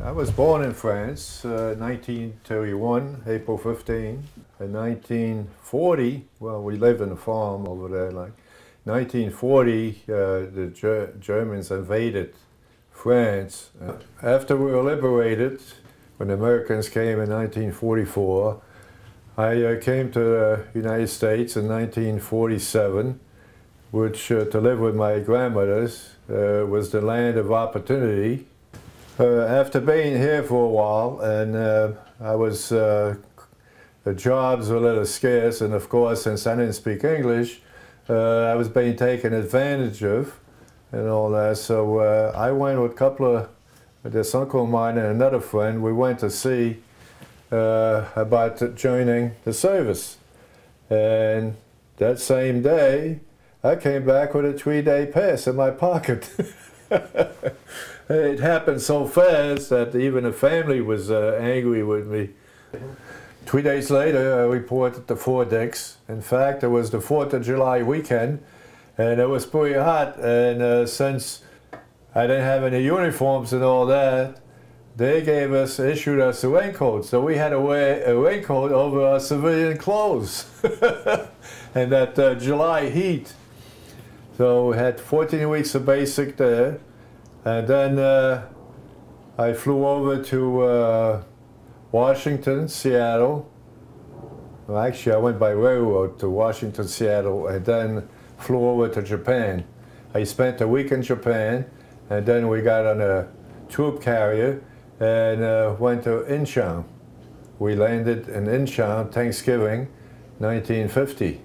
I was born in France, 1931, April 15. In 1940, well, we lived in a farm over there, like 1940, the Germans invaded France. After we were liberated, when the Americans came in 1944, I came to the United States in 1947, which to live with my grandmothers was the land of opportunity. After being here for a while, and the jobs were a little scarce, and of course, since I didn't speak English, I was being taken advantage of and all that. So I went with a couple of, this uncle of mine and another friend, we went to see about joining the service. And that same day, I came back with a 3-day pass in my pocket. It happened so fast that even the family was angry with me. 3 days later, I reported to Fort Dix. In fact, it was the 4th of July weekend, and it was pretty hot. And since I didn't have any uniforms and all that, they issued us a raincoat. So we had to wear a raincoat over our civilian clothes. And that July heat. So we had 14 weeks of basic there. And then I flew over to Washington, Seattle. Well, actually, I went by railroad to Washington, Seattle, and then flew over to Japan. I spent a week in Japan, and then we got on a troop carrier and went to Incheon. We landed in Incheon, Thanksgiving, 1950.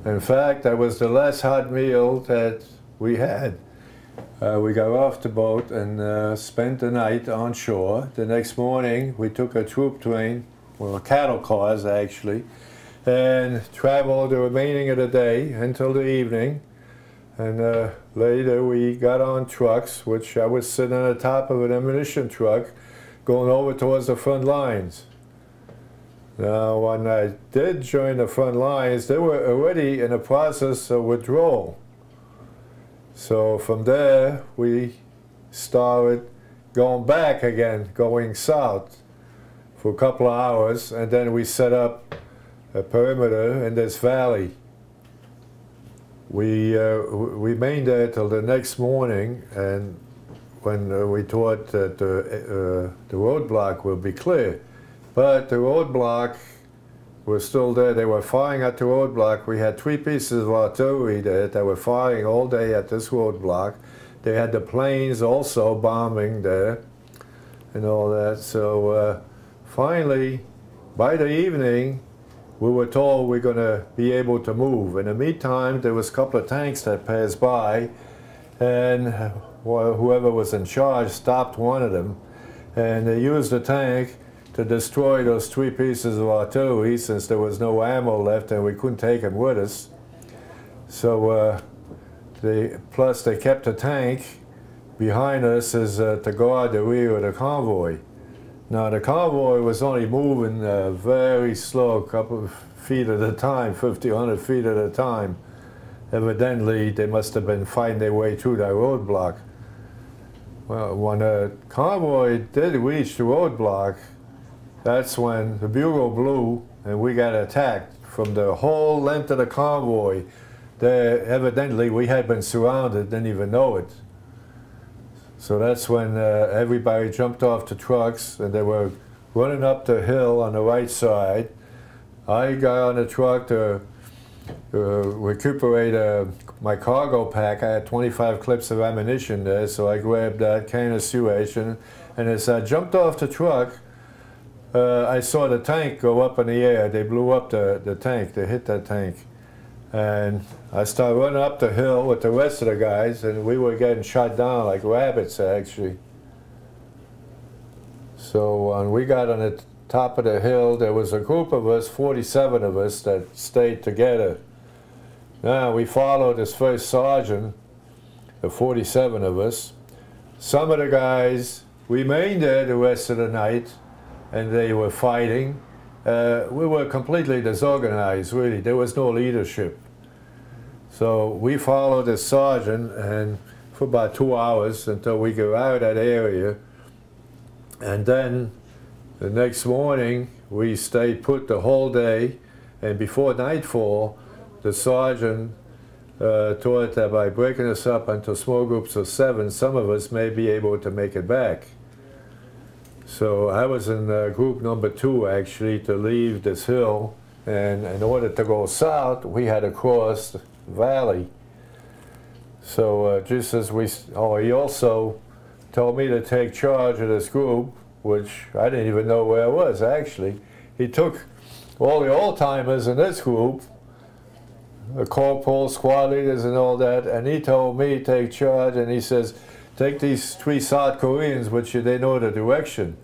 In fact, that was the last hot meal that we had. We got off the boat and spent the night on shore. The next morning, we took a troop train, well, cattle cars actually, and traveled the remaining of the day until the evening. And later we got on trucks, which I was sitting on the top of an ammunition truck, going over towards the front lines. Now, when I did join the front lines, they were already in the process of withdrawal. So from there, we started going back again, going south for a couple of hours, and then we set up a perimeter in this valley. We remained there till the next morning, and when we thought that the roadblock would be clear. But the roadblock was still there. They were firing at the roadblock. We had 3 pieces of artillery there that were firing all day at this roadblock. They had the planes also bombing there and all that. So finally, by the evening, we were told we're going to be able to move. In the meantime, there was a couple of tanks that passed by, and whoever was in charge stopped one of them, and they used the tank to destroy those 3 pieces of artillery, since there was no ammo left and we couldn't take them with us. So plus they kept the tank behind us as to guard the rear of the convoy. Now the convoy was only moving very slow, a couple of feet at a time, 50, 100 feet at a time. Evidently they must have been fighting their way through that roadblock. Well, when the convoy did reach the roadblock, that's when the bugle blew and we got attacked from the whole length of the convoy. Evidently we had been surrounded, didn't even know it. So that's when everybody jumped off the trucks and they were running up the hill on the right side. I got on the truck to recuperate my cargo pack. I had 25 clips of ammunition there, so I grabbed that can of sewage, and as I jumped off the truck, I saw the tank go up in the air. They blew up the tank. They hit that tank. And I started running up the hill with the rest of the guys, and we were getting shot down like rabbits, actually. So when we got on the top of the hill, there was a group of us, 47 of us, that stayed together. Now, we followed this first sergeant, the 47 of us. Some of the guys remained there the rest of the night, and they were fighting. We were completely disorganized, really. There was no leadership. So we followed the sergeant and for about 2 hours until we got out of that area. And then the next morning, we stayed put the whole day, and before nightfall, the sergeant thought that by breaking us up into small groups of 7, some of us may be able to make it back. So I was in group number 2, actually, to leave this hill, and in order to go south, we had to cross the valley. So just as he also told me to take charge of this group, which I didn't even know where I was, actually. He took all the old-timers in this group, the corporals, squad leaders and all that, and he told me to take charge, and he says, take these 3 South Koreans, which they know the direction.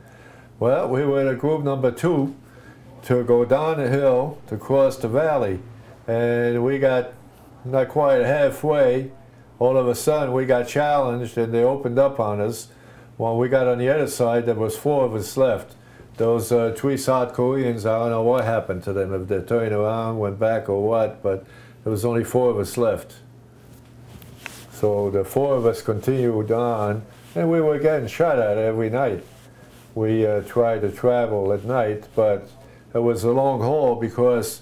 Well, we were in group number 2 to go down the hill to cross the valley, and we got not quite halfway. All of a sudden, we got challenged, and they opened up on us. When we got on the other side, there was 4 of us left. Those 3 South Koreans, I don't know what happened to them, if they turned around, went back or what, but there was only 4 of us left. So the 4 of us continued on, and we were getting shot at every night. We tried to travel at night, but it was a long haul because,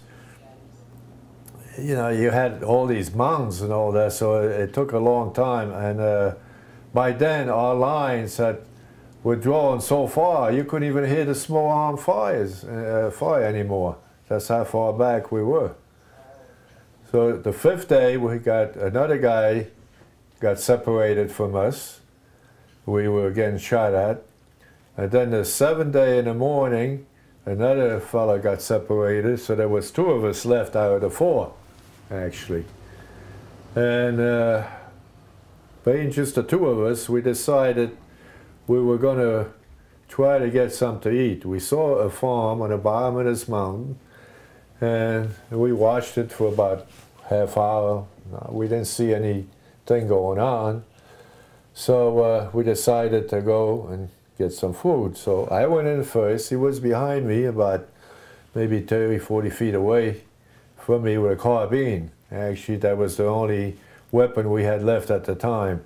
you know, you had all these mountains and all that, so it took a long time. And by then, our lines had withdrawn so far, you couldn't even hear the small arm fire anymore. That's how far back we were. So the 5th day, we got another guy got separated from us. We were getting shot at. And then the 7th day in the morning, another fellow got separated, so there was 2 of us left out of the 4, actually. And being just the 2 of us, we decided we were going to try to get something to eat. We saw a farm on the bottom of this mountain, and we watched it for about half hour. We didn't see anything going on, so we decided to go and get some food. So I went in first. He was behind me, about maybe 30, 40 feet away from me with a carbine. Actually, that was the only weapon we had left at the time.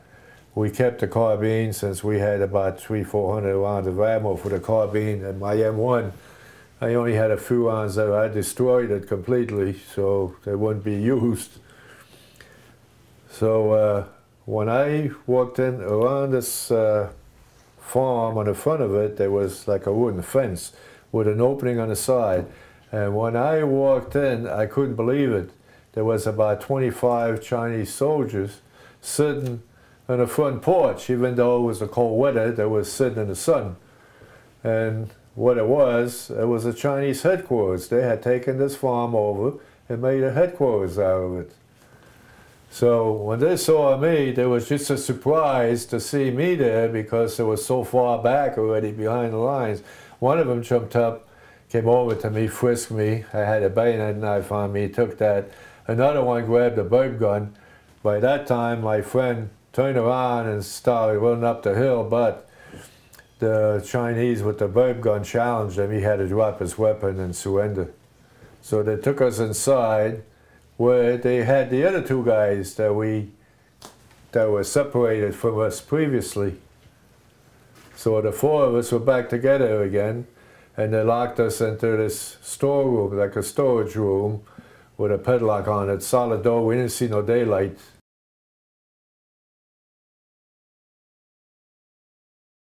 We kept the carbine since we had about 300-400 rounds of ammo for the carbine. And my M1, I only had a few rounds there. I destroyed it completely, so they wouldn't be used. So when I walked in around this farm, on the front of it, there was like a wooden fence with an opening on the side. And when I walked in, I couldn't believe it. There was about 25 Chinese soldiers sitting on the front porch. Even though it was a cold weather, they were sitting in the sun. And what it was a Chinese headquarters. They had taken this farm over and made a headquarters out of it. So when they saw me, they was just a surprise to see me there because it was so far back already behind the lines. One of them jumped up, came over to me, frisked me. I had a bayonet knife on me, took that. Another one grabbed a bulb gun. By that time, my friend turned around and started running up the hill, but the Chinese with the bulb gun challenged him. He had to drop his weapon and surrender. So they took us inside, where they had the other 2 guys that were separated from us previously. So the 4 of us were back together again, and they locked us into this storeroom, like a storage room, with a padlock on it, solid door. We didn't see no daylight.